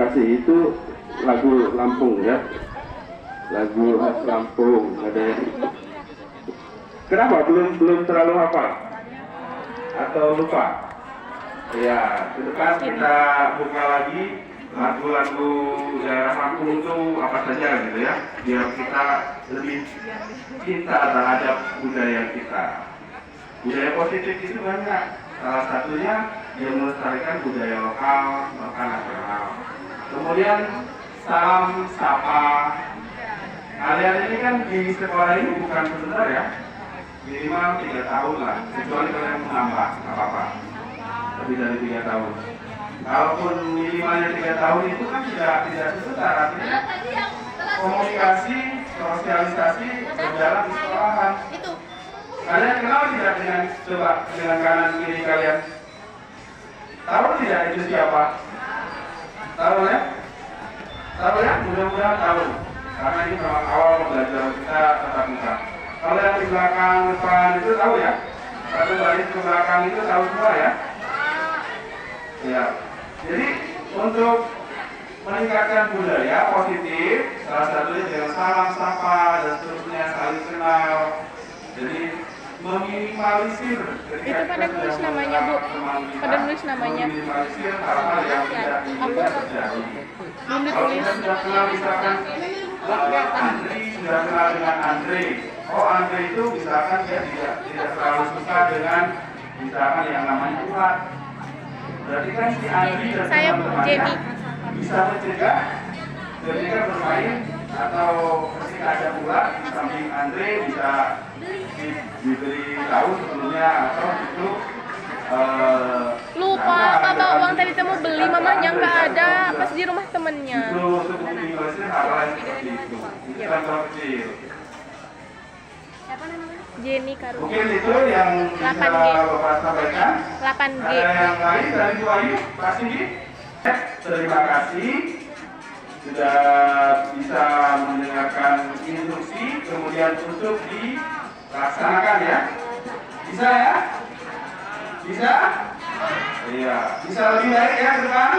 kasih itu lagu Lampung ya. Lagu khas Lampung ada yang... Kenapa belum terlalu hafal atau lupa? Ya, ke depan kita buka lagi lagu-lagu daerah Lampung itu apa saja gitu ya, biar kita lebih cinta terhadap budaya kita. Budaya positif itu banyak. Salah satunya dia melestarikan budaya lokal, bahkan nasional. Kemudian salam sapa. Kalian ini kan di sekolah ini bukan sebentar ya, minimal 3 tahun lah, kecuali kalian menambah, nggak apa-apa, lebih dari 3 tahun. Kalaupun minimalnya 3 tahun itu kan tidak sebentar, artinya komunikasi, sosialisasi berjalan di sekolahan. Kalian kenal tidak dengan kanan kiri kalian? Tahu tidak itu siapa? Tahu ya? Tahu ya? Mudah-mudahan tahu. Karena ini memang awal belajar kita tatap muka. Kalau yang di belakang depan itu tahu ya? Satu baris ke belakang itu tahu semua ya? Ya. Jadi untuk meningkatkan budaya positif, salah satunya dengan salam sapa dan seterusnya, saling kenal. Jadi meminimalisir Itu pada nulis namanya, Bu. Pada nulis namanya. meminimalisir hal-hal yang tidak ingin terjadi. Belum Kalau ditulis. kita sudah kenal misalkan Andri, sudah kenal dengan Andre. Oh, Andre itu misalkan dia tidak terlalu suka dengan misalkan yang namanya ulat. Berarti kan si Andri dan Saya, Bu, teman-temannya Jenny. bisa mencegah ketika bermain atau ketika ada ulat di samping Andre bisa diberi tahu sebelumnya atau itu Lupa, Papa uang tadi temu beli, mamanya nggak ada pas di rumah temennya. itu untuk meminimalisir hal-hal yang seperti itu. Itu contoh kecil. Jenny Karun. Mungkin itu yang bisa 8G. Bapak sampaikan. 8G. Ada yang lain dari Bu Ayu, Pak Sindi? Terima kasih sudah bisa mendengarkan instruksi, kemudian untuk dilaksanakan ya. Bisa ya? Bisa? Iya. Bisa lebih baik ya ke depan?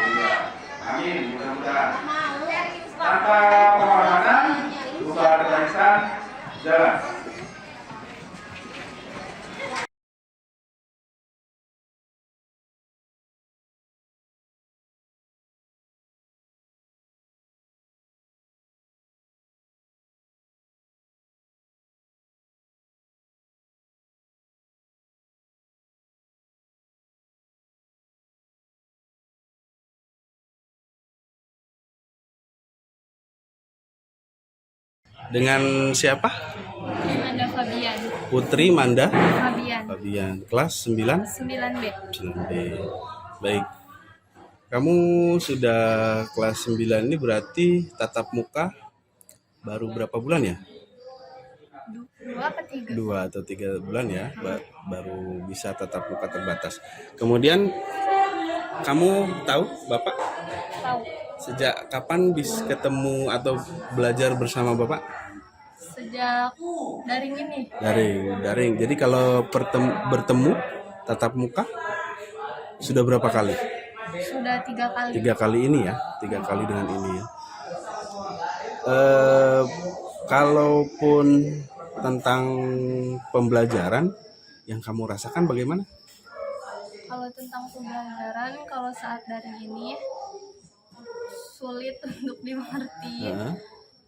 Iya. Amin. Mudah-mudahan. Tanpa penghormatan, bubar barisan, jalan. Dengan siapa? Ada Fabian. Putri Manda Fabian. Kelas 9? 9B. 9B. Baik. Kamu sudah kelas 9 ini berarti tatap muka baru berapa bulan ya? 2 2 atau atau 3? 3 bulan ya, baru bisa tatap muka terbatas. Kemudian kamu tahu Bapak Tahu. sejak kapan bisa ketemu atau belajar bersama Bapak? Sejak daring ini. Daring. Jadi kalau bertemu tatap muka sudah berapa kali? Sudah 3 kali. 3 kali ini ya, 3 kali dengan ini ya. Kalaupun tentang pembelajaran yang kamu rasakan bagaimana? Kalau tentang pembelajaran, kalau saat daring ini sulit untuk dimengerti.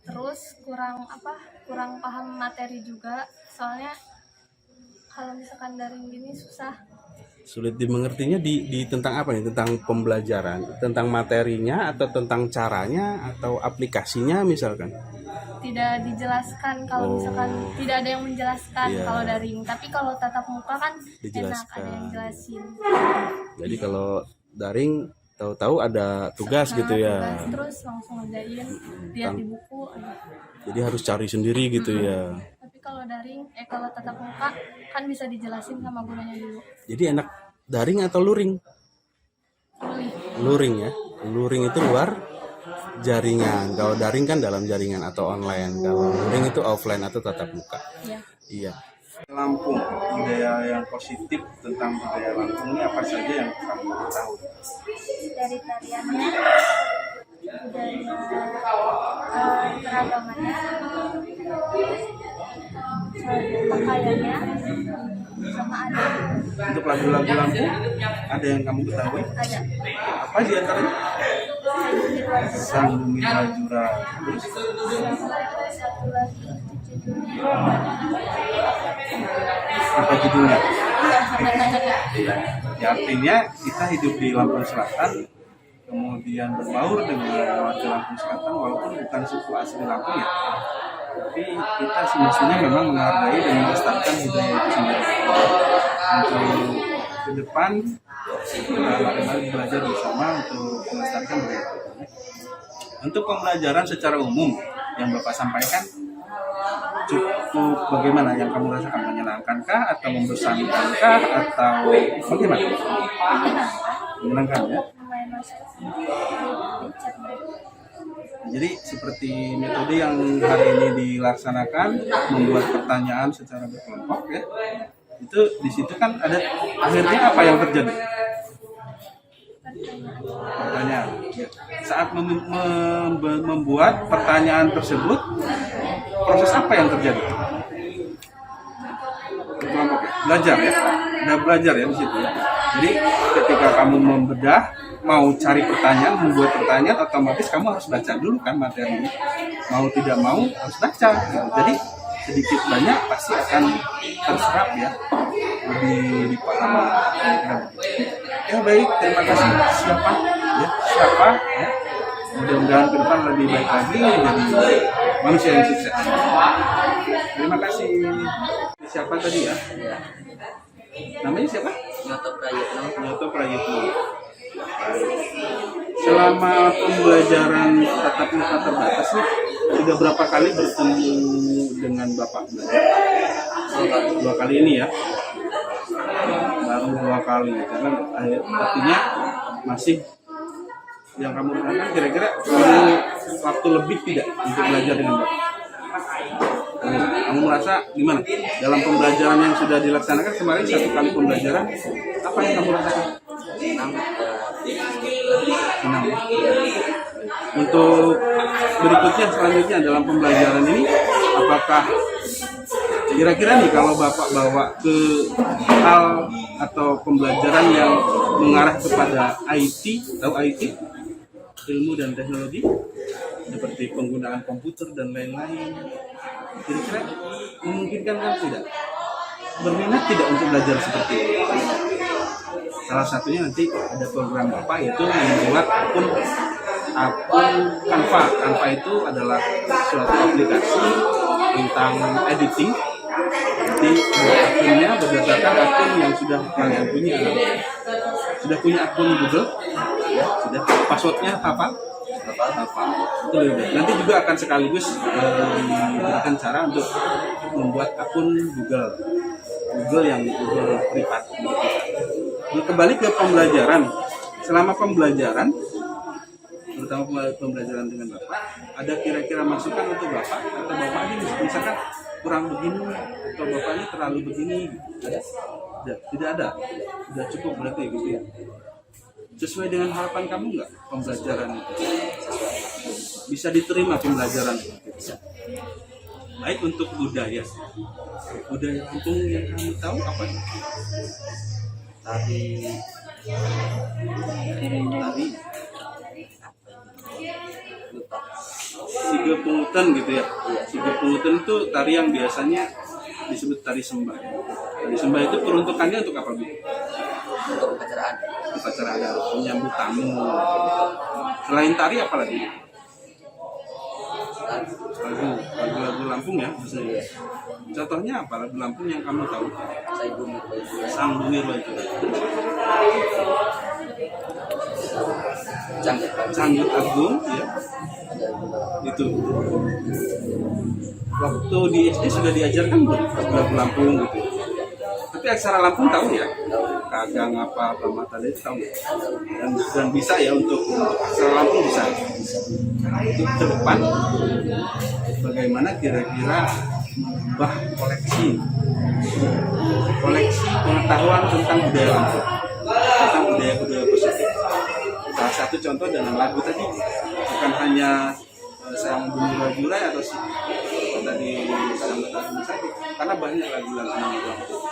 Terus kurang paham materi juga. Soalnya kalau misalkan daring gini susah. Sulit dimengertinya di tentang apa nih? Tentang pembelajaran, tentang materinya atau tentang caranya atau aplikasinya misalkan? Tidak dijelaskan kalau misalkan tidak ada yang menjelaskan kalau daring. Tapi kalau tatap muka kan enak ada yang jelasin. Jadi kalau daring tahu-tahu ada tugas gitu ya. Tugas, terus langsung ngerjain, lihat di buku. Jadi harus cari sendiri gitu ya. Tapi kalau daring, kalau tatap muka kan bisa dijelasin sama gurunya dulu. Jadi enak daring atau luring? Luring ya. Luring itu luar jaringan. Kalau daring kan dalam jaringan atau online. Kalau luring itu offline atau tatap muka. Iya. Iya. Lampung, budaya yang positif tentang budaya Lampung ini apa saja yang kamu tahu? Dari tariannya, budaya keragamannya, pakaiannya, sama ada Untuk lagu-lagu Lampung, ada yang kamu ketahui? ada Apa di antaranya? Sang Bumi Rajura. Terus satu lagi judulnya apa judulnya? Ya, artinya kita hidup di Lampung Selatan, kemudian berbaur dengan warga Lampung Selatan walaupun bukan suku asli Lampung ya. Tapi kita semestinya memang menghargai dan melestarikan budaya itu sendiri. Untuk ke depan kita mari belajar bersama untuk melestarikan budaya itu. Untuk pembelajaran secara umum yang Bapak sampaikan cukup bagaimana yang kamu rasakan, menyenangkankah atau membosankankah atau bagaimana? Menyenangkan ya. lumayan masuk Jadi seperti metode yang hari ini dilaksanakan membuat pertanyaan secara berkelompok ya. Itu di situ kan ada akhirnya apa yang terjadi? Pertanyaan. Ya. Saat membuat pertanyaan tersebut, proses apa yang terjadi? Berkelompok ya? Belajar ya, udah belajar ya di situ ya. Jadi ketika kamu membedah, mau cari pertanyaan, membuat pertanyaan, otomatis kamu harus baca dulu kan materi. Mau tidak mau harus baca. Gitu. Jadi sedikit banyak pasti akan terserap ya, lebih dipahami. Ya baik, terima kasih. Siapa? Ya, siapa? Ya. Mudah-mudahan ke depan lebih baik lagi jadi manusia yang sukses. Terima kasih. Siapa tadi ya? Namanya siapa? Nyoto Prayitno. Selama pembelajaran tatap muka terbatas nih, sudah berapa kali bertemu dengan Bapak belajar? 2 kali ini ya. Baru 2 kali, karena artinya masih yang kamu rasakan kira-kira perlu waktu lebih tidak untuk belajar dengan Bapak? Kamu merasa gimana? Dalam pembelajaran yang sudah dilaksanakan kemarin 1 kali pembelajaran, apa yang kamu rasakan? Senang. Untuk berikutnya selanjutnya dalam pembelajaran ini, apakah kira-kira nih kalau Bapak bawa ke hal atau pembelajaran yang mengarah kepada IT, tahu IT? Ilmu dan teknologi, seperti penggunaan komputer dan lain-lain, kira-kira memungkinkan kan tidak? Berminat tidak untuk belajar seperti itu? Salah satunya nanti ada program Bapak itu membuat akun Canva. Canva itu adalah suatu aplikasi tentang editing. Jadi akunnya berdasarkan akun yang sudah kalian punya. Sudah punya akun Google? Sudah. Passwordnya apa? Itu lebih baik. Nanti juga akan sekaligus diberikan cara untuk membuat akun Google yang Google privat. Kembali ke pembelajaran. Selama pembelajaran, terutama pembelajaran dengan Bapak, ada kira-kira masukan untuk Bapak atau Bapak ini misalkan kurang begini atau Bapaknya terlalu begini? Ada? Tidak ada. Sudah cukup berarti gitu ya. Sesuai dengan harapan kamu nggak pembelajaran itu? Bisa diterima pembelajaran itu? Baik untuk budaya Lampung yang kamu tahu apa? Tari Siga Pungutan gitu ya. Siga Pungutan itu tari yang biasanya disebut tari sembah. Tari sembah itu peruntukannya untuk apa, Bu? Untuk upacara adat, menyambut tamu. Selain tari apa lagi? Lagu Lampung ya, maksudnya. Contohnya apa lagu Lampung yang kamu tahu? Sang Bumi Rajura. Canggut Agung ya. Itu. Waktu di SD sudah diajarkan belum lagu Lampung gitu. Tapi aksara Lampung tahu ya? Kagang apa mata itu tahu ya? Dan bisa ya untuk aksara Lampung bisa. Untuk ke depan bagaimana kira-kira mengubah koleksi koleksi pengetahuan tentang budaya Lampung, tentang budaya-budaya positif. Salah satu contoh dengan lagu tadi, bukan hanya Sayang Bumi Jurai atau tadi Sayang Bumi saja, karena banyak lagu-lagu yang Lampung.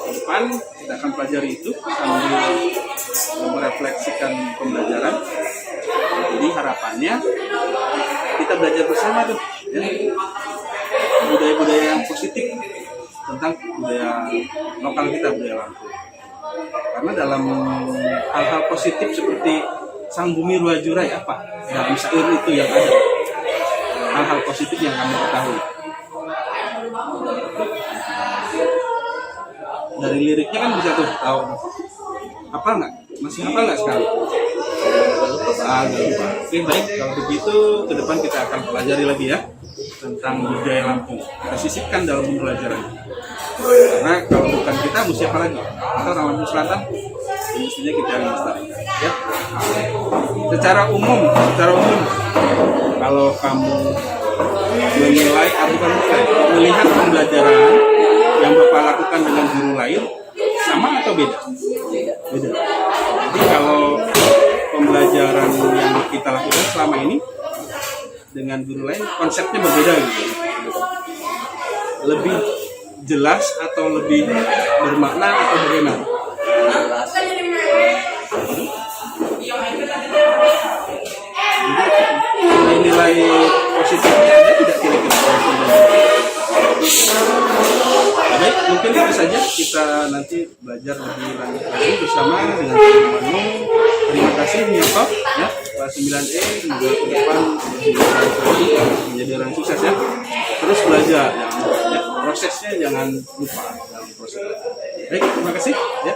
Ke depan kita akan pelajari itu sambil merefleksikan pembelajaran. Jadi harapannya kita belajar bersama tuh, ya, budaya-budaya yang positif tentang budaya lokal kita, budaya Lampung. Karena dalam hal-hal positif seperti Sang Bumi Ruah Jurai, apa dalam syair itu yang ada hal-hal positif yang kamu ketahui. Dari liriknya kan bisa tuh tahu. Hafal nggak? Masih hafal nggak sekarang? Oke, baik. Kalau begitu ke depan kita akan pelajari lagi ya tentang budaya Lampung. Kita sisipkan dalam pembelajaran. Karena kalau bukan kita, mesti apa lagi? Kita orang Lampung Selatan, mestinya kita yang melestarikan. Ya. Secara umum, kalau kamu menilai atau bukan melihat pembelajaran yang Bapak lakukan dengan guru lain, sama atau beda? Beda. Jadi kalau pembelajaran yang kita lakukan selama ini dengan guru lain, konsepnya berbeda gitu. Lebih jelas atau lebih bermakna atau bagaimana? Jadi nilai positifnya ada tidak kira-kira? Baik, mungkin itu saja kita nanti belajar lebih lanjut lagi bersama dengan teman-temanmu. Terima kasih Nyokop ya, kelas 9E, semoga ke depan menjadi orang sukses ya. Terus belajar, prosesnya jangan lupa dalam proses. Baik, terima kasih ya.